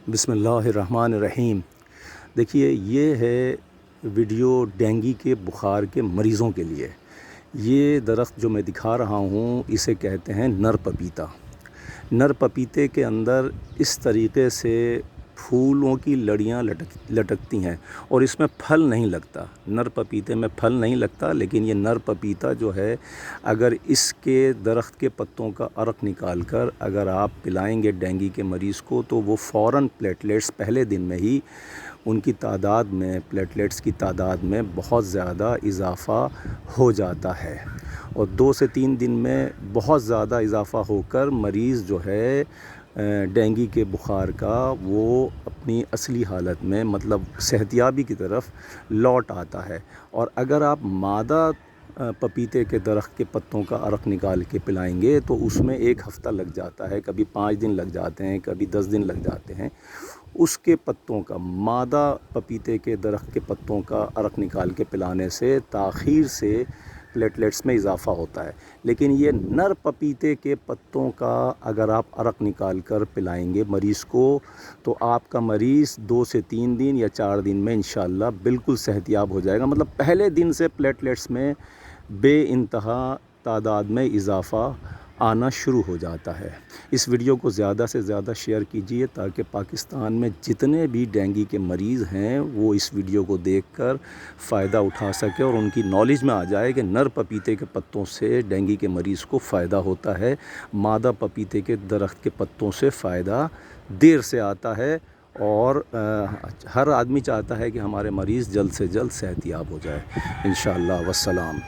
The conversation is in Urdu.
بسم اللہ الرحمن الرحیم۔ دیکھیے، یہ ہے ویڈیو ڈینگی کے بخار کے مریضوں کے لیے۔ یہ درخت جو میں دکھا رہا ہوں اسے کہتے ہیں نر پپیتا۔ نر پپیتے کے اندر اس طریقے سے پھولوں کی لڑیاں لٹکتی ہیں اور اس میں پھل نہیں لگتا۔ نر پپیتے میں پھل نہیں لگتا، لیکن یہ نر پپیتا جو ہے، اگر اس کے درخت کے پتوں کا عرق نکال کر اگر آپ پلائیں گے ڈینگی کے مریض کو تو وہ فوراً پلیٹلیٹس پہلے دن میں ہی ان کی تعداد میں، پلیٹلیٹس کی تعداد میں بہت زیادہ اضافہ ہو جاتا ہے، اور 2 سے 3 دن میں بہت زیادہ اضافہ ہو کر مریض جو ہے ڈینگی کے بخار کا وہ اپنی اصلی حالت میں، مطلب صحتیابی کی طرف لوٹ آتا ہے۔ اور اگر آپ مادہ پپیتے کے درخت کے پتوں کا عرق نکال کے پلائیں گے تو اس میں 1 ہفتہ لگ جاتا ہے، کبھی 5 دن لگ جاتے ہیں، کبھی 10 دن لگ جاتے ہیں۔ اس کے پتوں کا، مادہ پپیتے کے درخت کے پتوں کا عرق نکال کے پلانے سے تاخیر سے پلیٹلیٹس میں اضافہ ہوتا ہے، لیکن یہ نر پپیتے کے پتوں کا اگر آپ عرق نکال کر پلائیں گے مریض کو تو آپ کا مریض 2 سے 3 دن یا 4 دن میں انشاءاللہ بالکل صحتیاب ہو جائے گا۔ مطلب پہلے دن سے پلیٹلیٹس میں بے انتہا تعداد میں اضافہ آنا شروع ہو جاتا ہے۔ اس ویڈیو کو زیادہ سے زیادہ شیئر کیجئے تاکہ پاکستان میں جتنے بھی ڈینگی کے مریض ہیں وہ اس ویڈیو کو دیکھ کر فائدہ اٹھا سکے اور ان کی نالج میں آ جائے کہ نر پپیتے کے پتوں سے ڈینگی کے مریض کو فائدہ ہوتا ہے، مادہ پپیتے کے درخت کے پتوں سے فائدہ دیر سے آتا ہے، اور ہر آدمی چاہتا ہے کہ ہمارے مریض جلد سے جلد صحتیاب ہو جائے۔ انشاءاللہ، والسلام۔